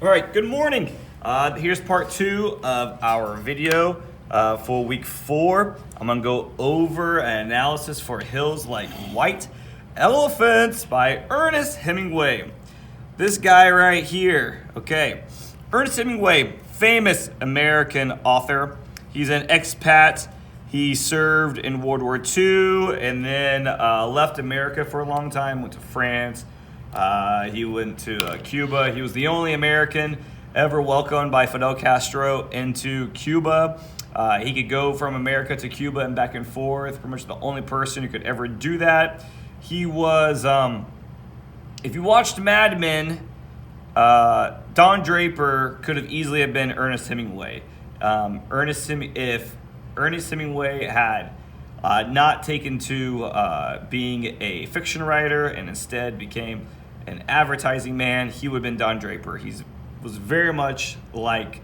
All right, good morning. Here's part 2 of our video for week 4. I'm gonna go over an analysis for Hills Like White Elephants by Ernest Hemingway. This guy right here, okay. Ernest Hemingway, famous American author. He's an expat. He served in World War II and then left America for a long time, went to France. He went to Cuba. He was the only American ever welcomed by Fidel Castro into Cuba. He could go from America to Cuba and back and forth. Pretty much the only person who could ever do that. He was, if you watched Mad Men, Don Draper could have easily have been Ernest Hemingway. If Ernest Hemingway had not taken to being a fiction writer and instead became an advertising man, he would have been Don Draper. He was very much like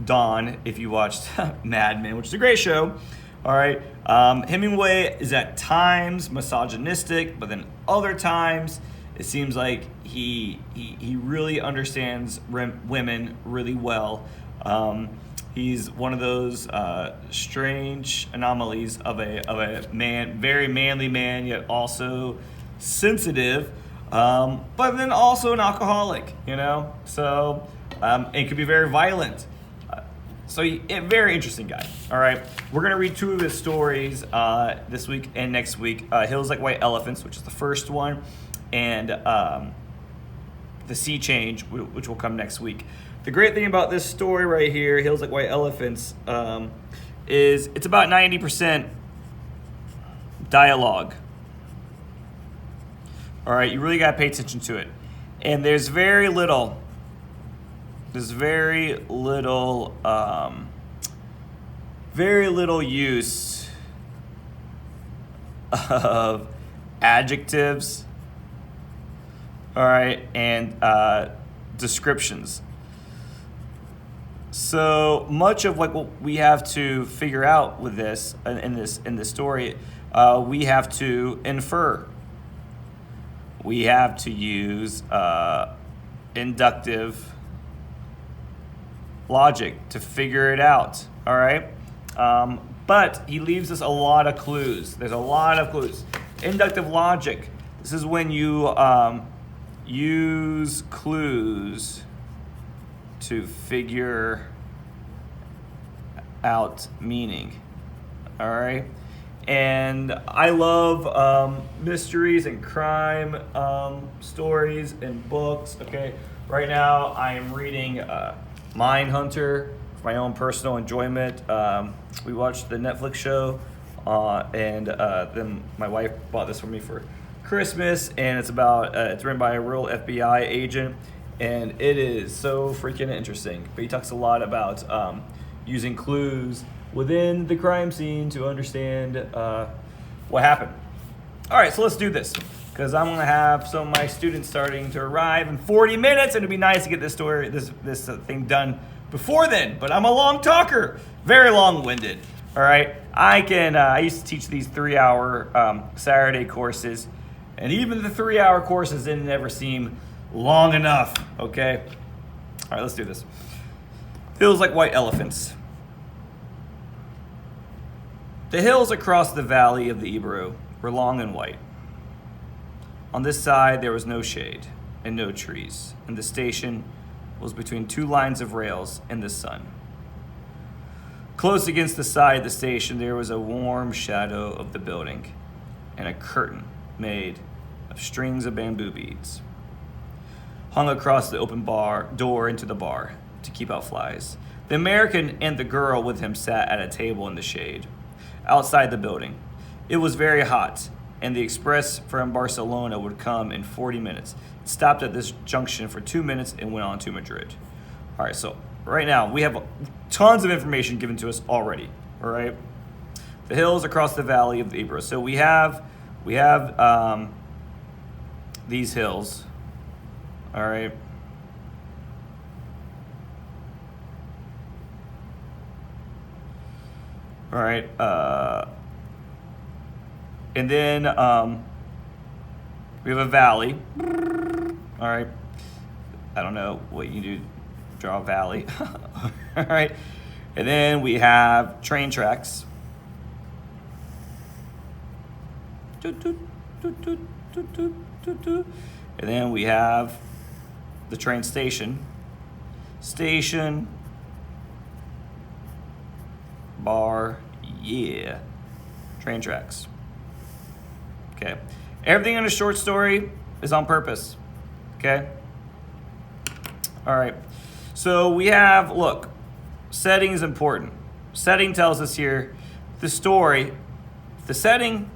Don if you watched Mad Men, which is a great show. All right, Hemingway is at times misogynistic, but then other times it seems like he really understands women really well. He's one of those strange anomalies of a man, very manly man, yet also sensitive, but then also an alcoholic, you know? So, it could be very violent. Very interesting guy, all right? We're gonna read 2 of his stories this week and next week. Hills Like White Elephants, which is the first one, and The Sea Change, which will come next week. The great thing about this story right here, Hills Like White Elephants, is it's about 90% dialogue. All right, you really got to pay attention to it. And there's very little use of adjectives, all right, and descriptions. So much of what we have to figure out with this in this story, we have to infer. We have to use inductive logic to figure it out. All right, but he leaves us a lot of clues. There's a lot of clues. Inductive logic. This is when you use clues to figure out meaning. All right, and I love mysteries and crime stories and books. Okay, right now I am reading Mindhunter for my own personal enjoyment. We watched the Netflix show, and then my wife bought this for me for Christmas, and it's written by a real FBI agent. And it is so freaking interesting. But he talks a lot about using clues within the crime scene to understand what happened. All right, so let's do this, because I'm going to have some of my students starting to arrive in 40 minutes, and it'd be nice to get this thing done before then. But I'm a long talker, very long-winded. All right, I used to teach these 3-hour Saturday courses, and even the 3-hour courses didn't ever seem long enough, okay? All right, let's do this. Hills Like White Elephants. The hills across the valley of the Ebro were long and white. On this side, there was no shade and no trees, and the station was between 2 lines of rails in the sun. Close against the side of the station, there was a warm shadow of the building and a curtain made of strings of bamboo beads hung across the open door into the bar to keep out flies. The American and the girl with him sat at a table in the shade outside the building. It was very hot, and the express from Barcelona would come in 40 minutes. It stopped at this junction for 2 minutes and went on to Madrid. All right, so right now we have tons of information given to us already. All right, the hills across the valley of the Ebro. So we have these hills. All right. All right. And then we have a valley. All right. I don't know what you do draw a valley. All right. And then we have train tracks. And then we have the train station. Station. Bar. Yeah. Train tracks. Okay. Everything in a short story is on purpose. Okay. All right. So we have, look, setting is important. Setting tells us here the story. The setting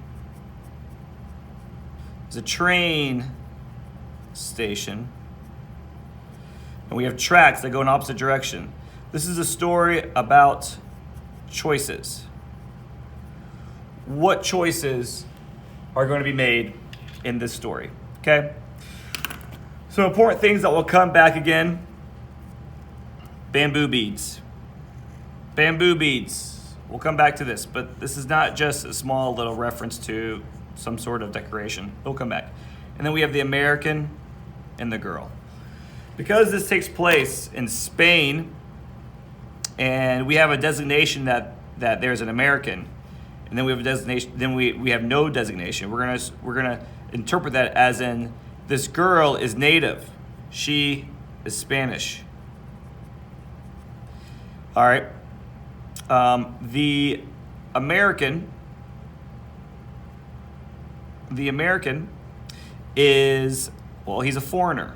is a train station. And we have tracks that go in opposite direction. This is a story about choices. What choices are going to be made in this story? Okay? So important things that will come back again. Bamboo beads. Bamboo beads. We'll come back to this, but this is not just a small little reference to some sort of decoration. It'll come back. And then we have the American and the girl. Because this takes place in Spain, and we have a designation that there's an American, and then we have a designation, then we have no designation. We're gonna interpret that as in this girl is native. She is Spanish. All right. The American is, well, he's a foreigner.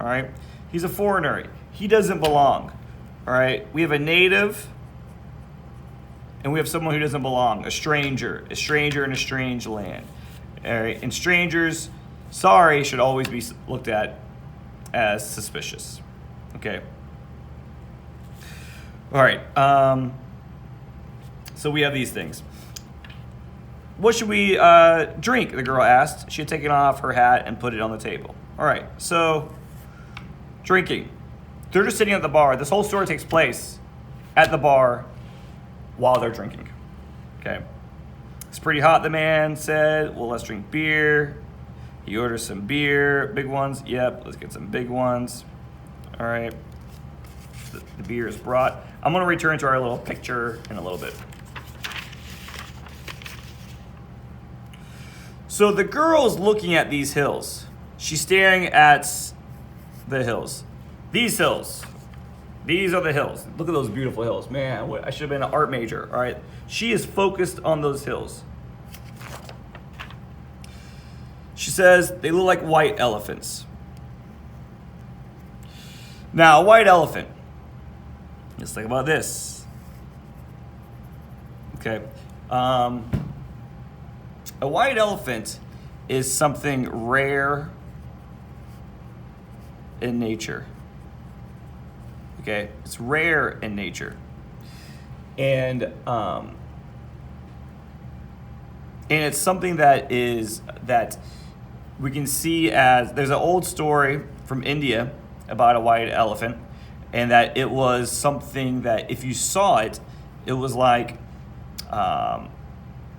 All right. He's a foreigner. He doesn't belong. All right. We have a native and we have someone who doesn't belong, a stranger in a strange land. All right. And strangers, sorry, should always be looked at as suspicious. Okay. All right. So we have these things. What should we drink? The girl asked. She had taken off her hat and put it on the table. All right. So drinking. They're just sitting at the bar. This whole story takes place at the bar while they're drinking. Okay. It's pretty hot, the man said. Well, let's drink beer. He orders some beer. Big ones. Yep. Let's get some big ones. All right. The beer is brought. I'm going to return to our little picture in a little bit. So the girl's looking at these hills. She's staring at the hills. These hills. These are the hills. Look at those beautiful hills. Man, I should have been an art major. All right. She is focused on those hills. She says they look like white elephants. Now, a white elephant. Let's think about this. Okay. A white elephant is something rare in nature. Okay, it's rare in nature, and it's something that we can see as there's an old story from India about a white elephant, and that it was something that if you saw it, it was like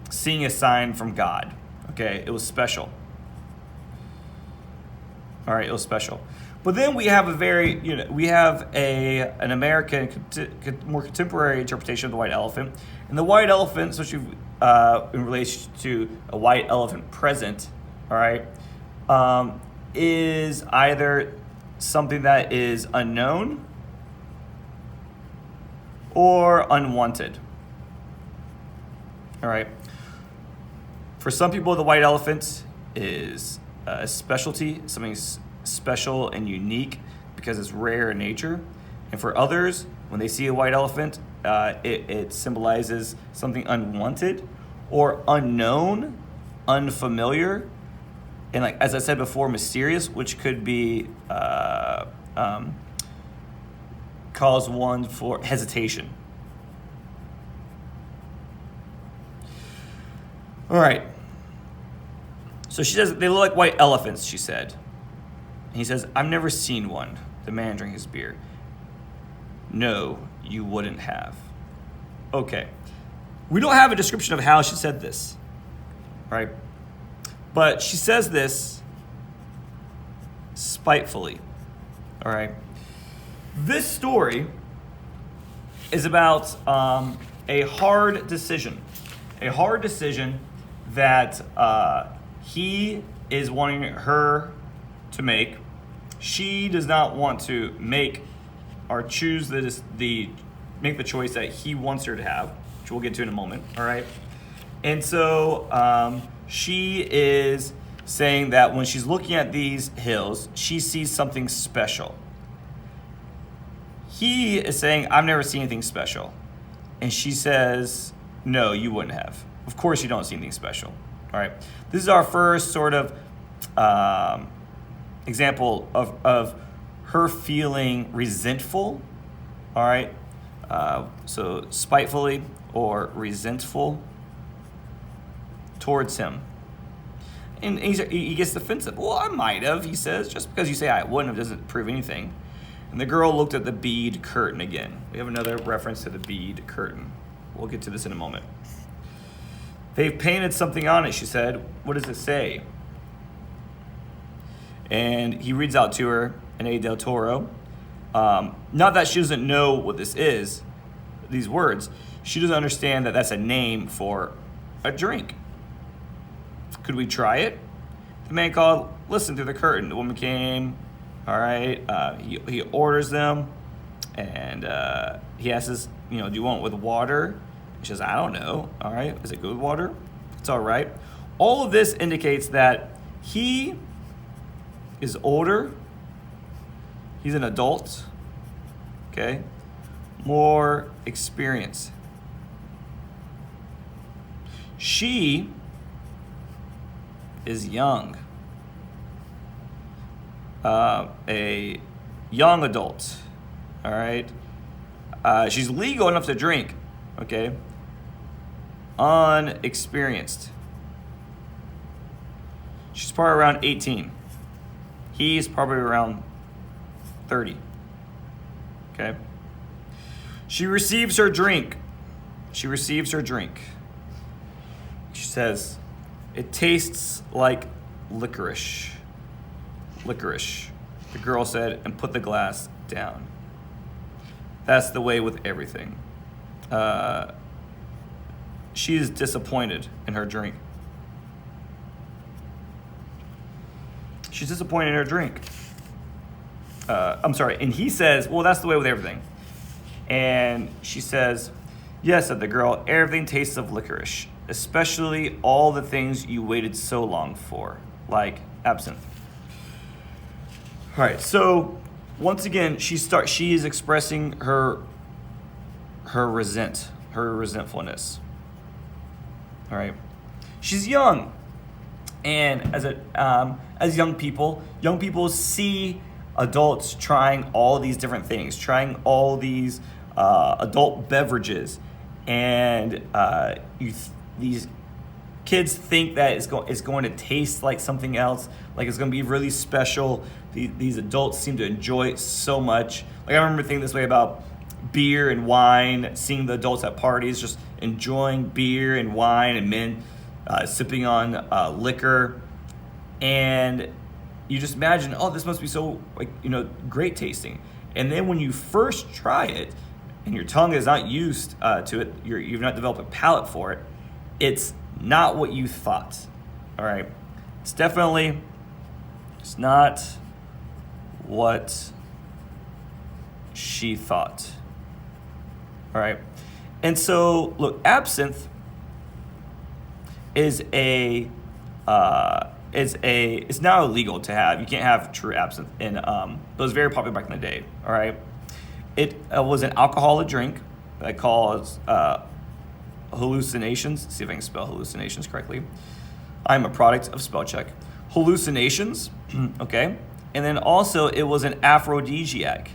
seeing a sign from God. Okay, it was special. All right, it was special. But then we have an American, more contemporary interpretation of the white elephant. And the white elephant, especially in relation to a white elephant present, all right, is either something that is unknown or unwanted. All right. For some people, the white elephant is a specialty, something special and unique because it's rare in nature. And for others, when they see a white elephant, it symbolizes something unwanted or unknown, unfamiliar, and like as I said before, mysterious, which could be cause one for hesitation. All right. So she says they look like white elephants, she said. And he says, I've never seen one. The man drank his beer. No, you wouldn't have. Okay. We don't have a description of how she said this, right? But she says this spitefully, all right? This story is about a hard decision. A hard decision that he is wanting her to make. She does not want to make or choose make the choice that he wants her to have, which we'll get to in a moment, all right? And so she is saying that when she's looking at these hills, she sees something special. He is saying, I've never seen anything special. And she says, no, you wouldn't have. Of course you don't see anything special. All right. This is our first sort of example of her feeling resentful. All right. So spitefully or resentful towards him. And he gets defensive. Well, I might have, he says. Just because you say I wouldn't have doesn't prove anything. And the girl looked at the bead curtain again. We have another reference to the bead curtain. We'll get to this in a moment. They've painted something on it, she said. What does it say? And he reads out to her in A del Toro. Not that she doesn't know what this is, these words. She doesn't understand that that's a name for a drink. Could we try it? The man called, listen through the curtain. The woman came, all right. He orders them, and he asks, do you want it with water? She says, I don't know. All right. Is it good with water? It's all right. All of this indicates that he is older. He's an adult. Okay. More experience. She is young. A young adult. All right. She's legal enough to drink. Okay. Unexperienced. She's probably around 18. He's probably around 30. Okay. She receives her drink. She says, it tastes like licorice. Licorice. The girl said, and put the glass down. That's the way with everything. She is disappointed in her drink. She's disappointed in her drink. And he says, well, that's the way with everything. And she says, yes, said the girl, everything tastes of licorice, especially all the things you waited so long for, like absinthe. All right, so once again, she is expressing her resentfulness. All right, she's young, and as young people see adults trying all these different things, trying all these adult beverages, and these kids think that it's going to taste like something else, like it's going to be really special. These adults seem to enjoy it so much. Like I remember thinking this way about beer and wine, seeing the adults at parties just enjoying beer and wine, and men sipping on liquor, and you just imagine, oh, this must be so great tasting. And then when you first try it, and your tongue is not used to it, you've not developed a palate for it, it's not what you thought. All right, it's not what she thought. All right, and so look, absinthe is it's now illegal to have. You can't have true absinthe, and it was very popular back in the day. All right, it was an alcoholic drink that caused hallucinations. See if I can spell hallucinations correctly. I'm a product of spell check. Hallucinations, okay, and then also it was an aphrodisiac.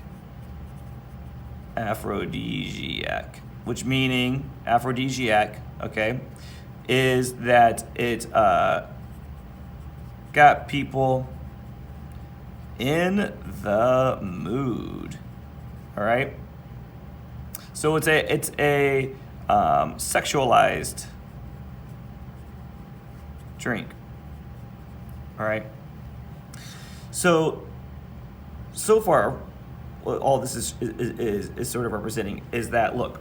Aphrodisiac, which meaning aphrodisiac, okay, is that it got people in the mood. All right. So it's a sexualized drink. All right. So far, what all this is sort of representing is that, look,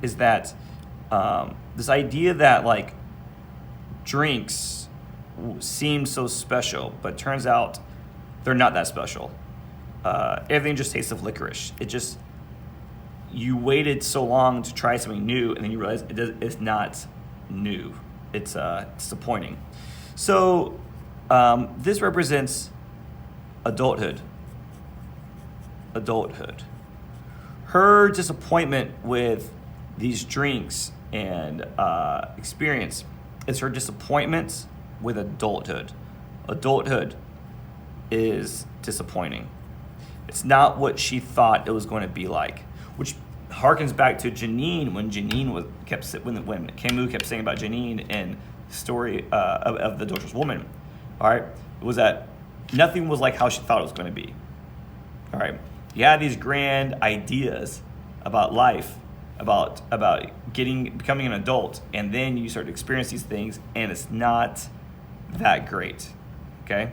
is that this idea that like drinks seem so special, but turns out they're not that special. Everything just tastes of licorice. It just, you waited so long to try something new, and then you realize it's not new. It's disappointing. So this represents adulthood. Adulthood. Her disappointment with these drinks and experience is her disappointment with adulthood. Adulthood is disappointing. It's not what she thought it was going to be like, which harkens back to Janine when Camus kept saying about Janine in the story of the adulterous woman. All right, it was that nothing was like how she thought it was going to be. All right, you had these grand ideas about life, about becoming an adult, and then you start to experience these things, and it's not that great. Okay,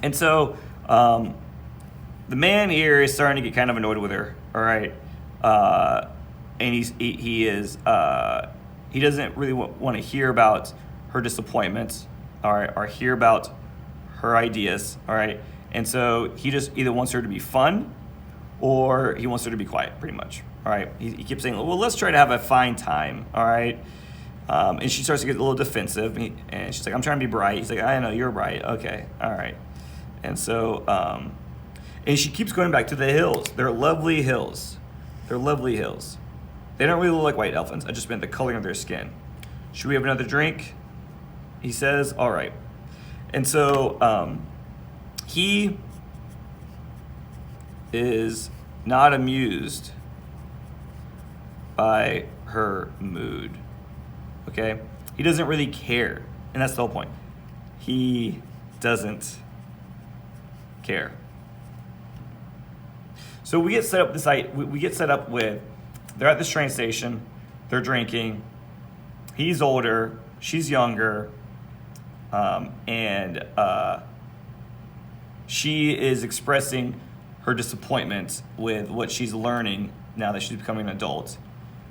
and so the man here is starting to get kind of annoyed with her. All right, and he doesn't really want to hear about her disappointments, all right, or hear about her ideas, all right. And so he just either wants her to be fun, or he wants her to be quiet, pretty much. All right. He keeps saying, well, let's try to have a fine time. All right. And she starts to get a little defensive, and she's like, I'm trying to be bright. He's like, I know you're bright. Okay. All right. And so, and she keeps going back to the hills. They're lovely hills. They're lovely hills. They don't really look like white elephants. I just meant the coloring of their skin. Should we have another drink? He says, all right. And so he is not amused by her mood. Okay? He doesn't really care. And that's the whole point. He doesn't care. So we get set up we get set up with, they're at this train station, they're drinking, he's older, she's younger, and she is expressing her disappointment with what she's learning now that she's becoming an adult.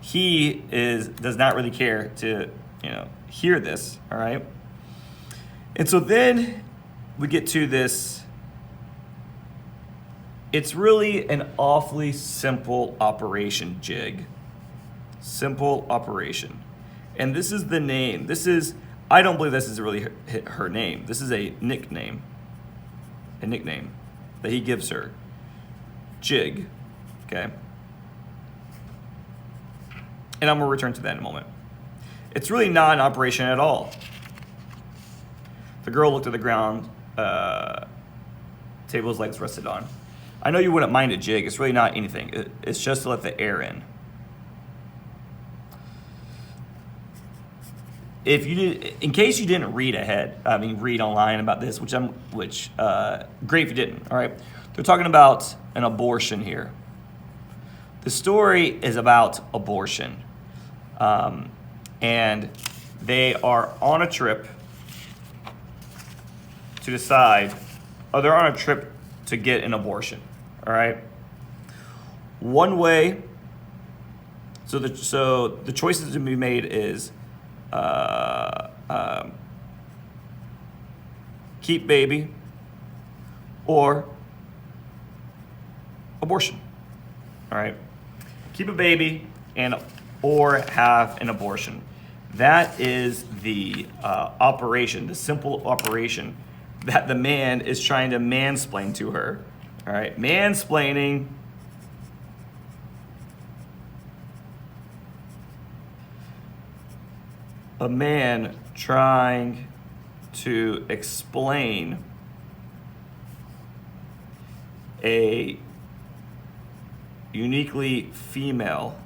He does not really care to, hear this, all right? And so then we get to this. It's really an awfully simple operation, Jig. Simple operation. And this is the name. I don't believe this is really her name. This is a nickname that he gives her. Jig, okay? And I'm gonna return to that in a moment. It's really not an operation at all. The girl looked at the ground, table his legs rested on. I know you wouldn't mind a jig. It's really not anything. It's just to let the air in. In case you didn't read online about this, great if you didn't. All right, they're talking about an abortion here. The story is about abortion, and they are on a trip to decide. They're on a trip to get an abortion. All right. One way. So the choices to be made is keep baby or abortion. All right. Keep a baby or have an abortion. That is the operation, the simple operation that the man is trying to mansplain to her. All right, mansplaining. A man trying to explain a uniquely female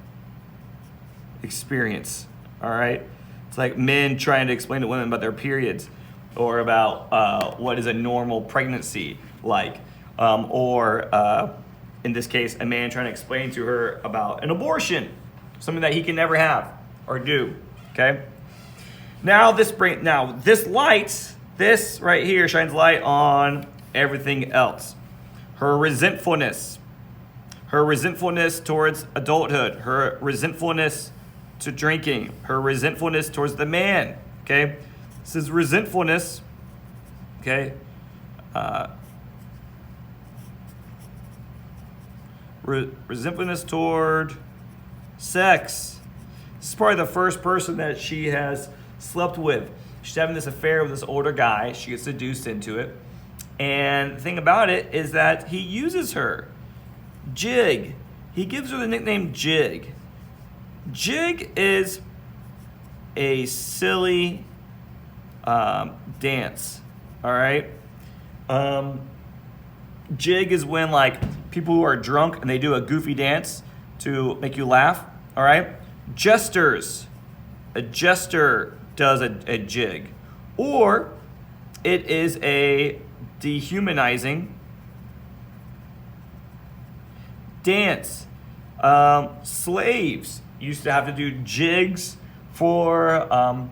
experience. All right, it's like men trying to explain to women about their periods, or about what is a normal pregnancy like, or in this case, a man trying to explain to her about an abortion, something that he can never have or do. Okay. Now this light, this right here shines light on everything else. her resentfulness towards adulthood, her resentfulness to drinking, her resentfulness towards the man, okay? This is resentfulness, okay? Resentfulness toward sex. This is probably the first person that she has slept with. She's having this affair with this older guy. She gets seduced into it. And the thing about it is that he uses her. Jig. He gives her the nickname Jig. Jig is a silly dance. All right? Jig is when like people who are drunk and they do a goofy dance to make you laugh. All right? Jesters. A jester does a jig. Or it is a dehumanizing dance. Slaves used to have to do jigs for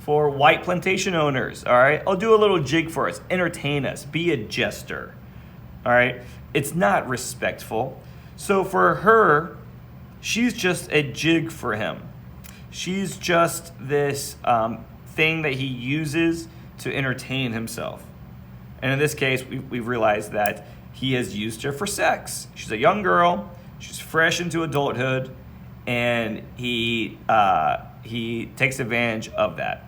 white plantation owners. All right, I'll do a little jig for us. Entertain us. Be a jester. All right, it's not respectful. So for her, she's just a jig for him. She's just this thing that he uses to entertain himself. And in this case, we've realized that he has used her for sex. She's a young girl. She's fresh into adulthood, and he takes advantage of that.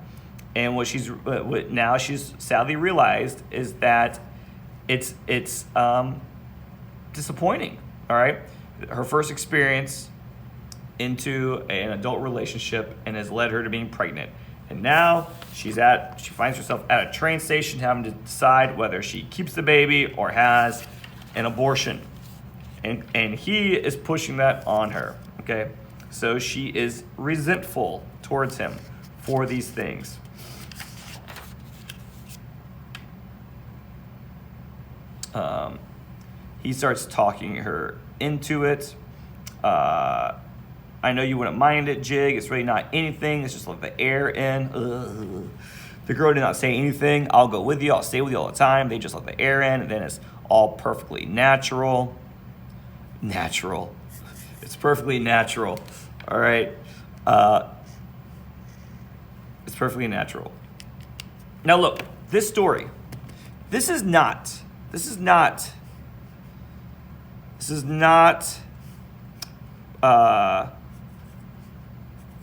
And what now she's sadly realized is that it's disappointing. All right, her first experience into an adult relationship and has led her to being pregnant. And now she finds herself at a train station having to decide whether she keeps the baby or has an abortion. And he is pushing that on her, okay? So she is resentful towards him for these things. He starts talking her into it. I know you wouldn't mind it, Jig. It's really not anything. It's just let the air in. Ugh. The girl did not say anything. I'll go with you. I'll stay with you all the time. They just let the air in, and then it's all perfectly natural. Natural. It's perfectly natural. All right. It's perfectly natural. Now look, this story. This is not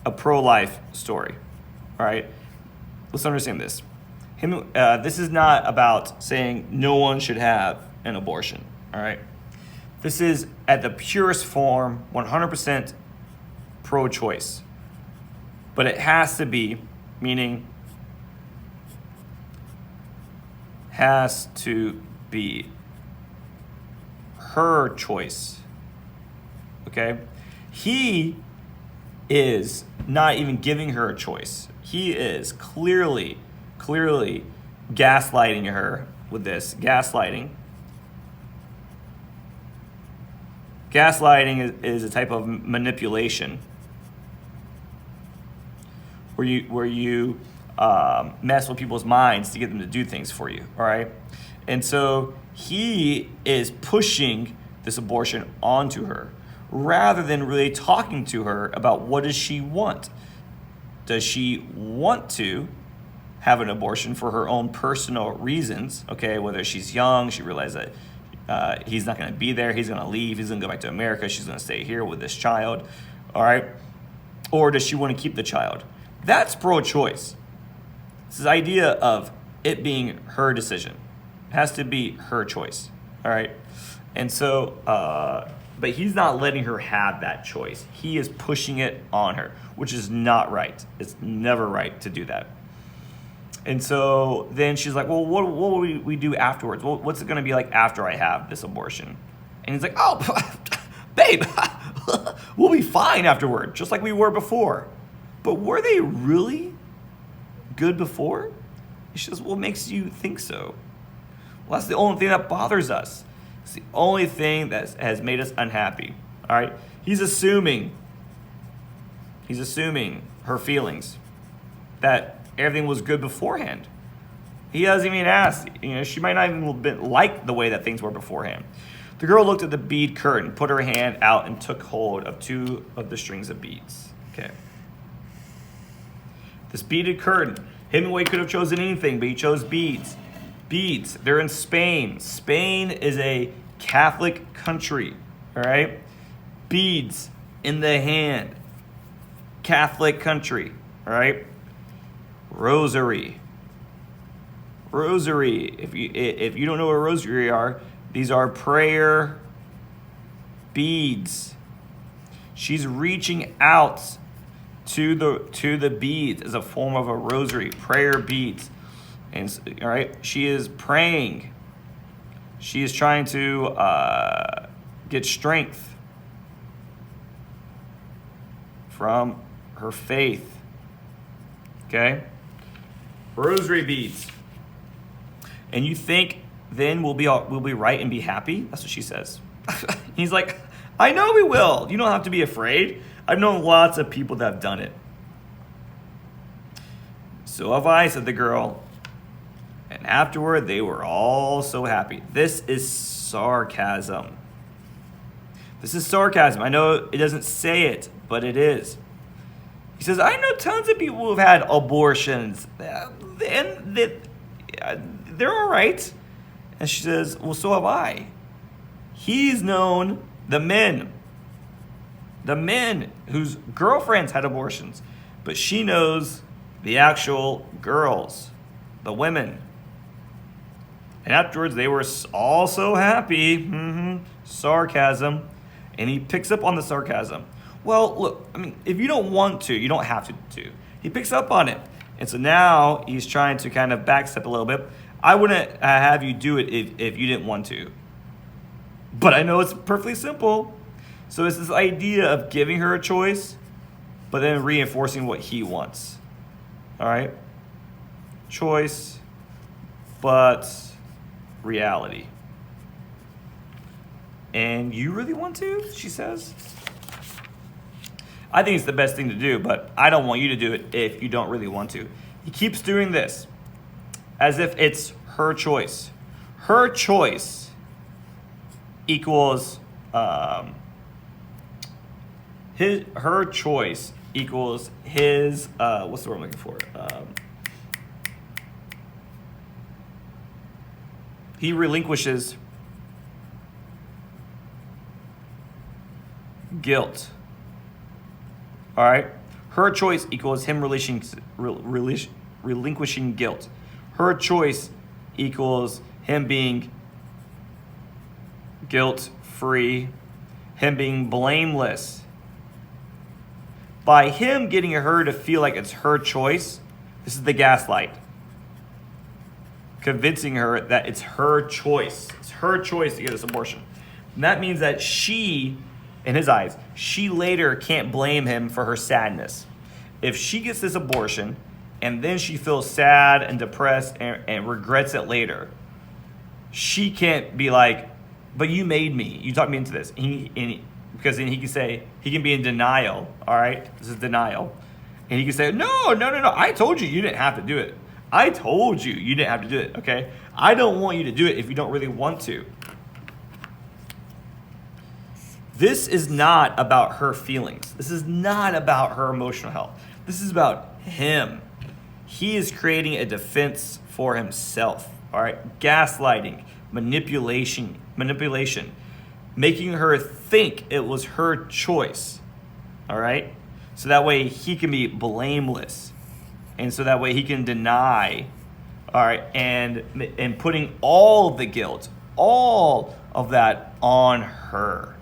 a pro-life story, all right? Let's understand this. This is not about saying no one should have an abortion, all right? This is, at the purest form, 100% pro-choice. But it has to be, meaning has to be her choice, okay? He is not even giving her a choice. He is clearly gaslighting her with this. Gaslighting is a type of manipulation where you mess with people's minds to get them to do things for you, all right? And so he is pushing this abortion onto her, rather than really talking to her about what does she want. Does she want to have an abortion for her own personal reasons? Okay, whether she's young, she realizes that he's not going to be there, he's going to leave, he's going to go back to America, she's going to stay here with this child, all right? Or does she want to keep the child? That's pro-choice. It's this idea of it being her decision. It has to be her choice, all right? And so, but he's not letting her have that choice. He is pushing it on her, which is not right. It's never right to do that. And so then she's like, well, what will we do afterwards? Well, what's it going to be like after I have this abortion? And he's like, oh, babe, we'll be fine afterward, just like we were before. But were they really good before? And she says, well, what makes you think so? Well, that's the only thing that bothers us. It's the only thing that has made us unhappy. All right? He's assuming her feelings, that everything was good beforehand. He hasn't even asked. She might not even like the way that things were beforehand. The girl looked at the bead curtain, put her hand out, and took hold of 2 of the strings of beads. Okay. This beaded curtain. Hemingway could have chosen anything, but he chose beads. Beads. They're in Spain. Spain is a Catholic country. All right. Beads in the hand. Catholic country. All right. Rosary. Rosary. If you don't know what rosary are, these are prayer beads. She's reaching out to the beads as a form of a rosary, prayer beads. And all right, she is praying. She is trying to get strength from her faith. Okay? Rosary beads. And you think then we'll be right and be happy? That's what she says. He's like, I know we will. You don't have to be afraid. I've known lots of people that have done it. So have I, said the girl. And afterward, they were all so happy. This is sarcasm. This is sarcasm. I know it doesn't say it, but it is. He says, I know tons of people who've had abortions. And they're all right. And she says, well, so have I. He's known the men whose girlfriends had abortions. But she knows the actual girls, the women. And afterwards, they were all so happy. Sarcasm. And he picks up on the sarcasm. Well, look, I mean, if you don't want to, you don't have to. He picks up on it. And so now he's trying to kind of backstep a little bit. I wouldn't have you do it if you didn't want to. But I know it's perfectly simple. So it's this idea of giving her a choice, but then reinforcing what he wants. All right? Choice, but reality. And you really want to, she says? I think it's the best thing to do, but I don't want you to do it if you don't really want to. He keeps doing this as if it's her choice. Her choice equals her choice equals his what's the word I'm looking for? He relinquishes guilt. All right? Her choice equals him relinquishing guilt. Her choice equals him being guilt-free, him being blameless. By him getting her to feel like it's her choice, this is the gaslight. Convincing her that it's her choice. It's her choice to get this abortion. And that means that she, in his eyes, she later can't blame him for her sadness. If she gets this abortion and then she feels sad and depressed and regrets it later, she can't be like, but you made me. You talked me into this. Because then he can say, he can be in denial. All right? This is denial. And he can say, no. I told you didn't have to do it. I told you didn't have to do it, okay? I don't want you to do it if you don't really want to. This is not about her feelings. This is not about her emotional health. This is about him. He is creating a defense for himself, all right? Gaslighting, manipulation, making her think it was her choice, all right? So that way he can be blameless. And so that way he can deny, all right, and putting all the guilt, all of that on her.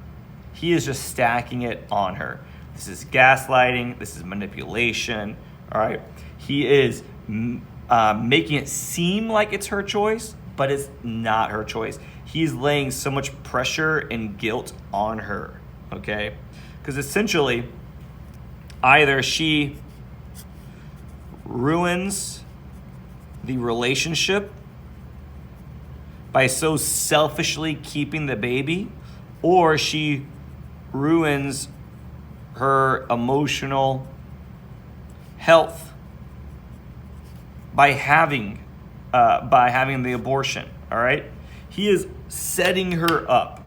He is just stacking it on her. This is gaslighting. This is manipulation, all right? He is making it seem like it's her choice, but it's not her choice. He's laying so much pressure and guilt on her, okay? Because essentially, either she ruins the relationship by so selfishly keeping the baby, or she ruins her emotional health by having by having the abortion, all right? He is setting her up.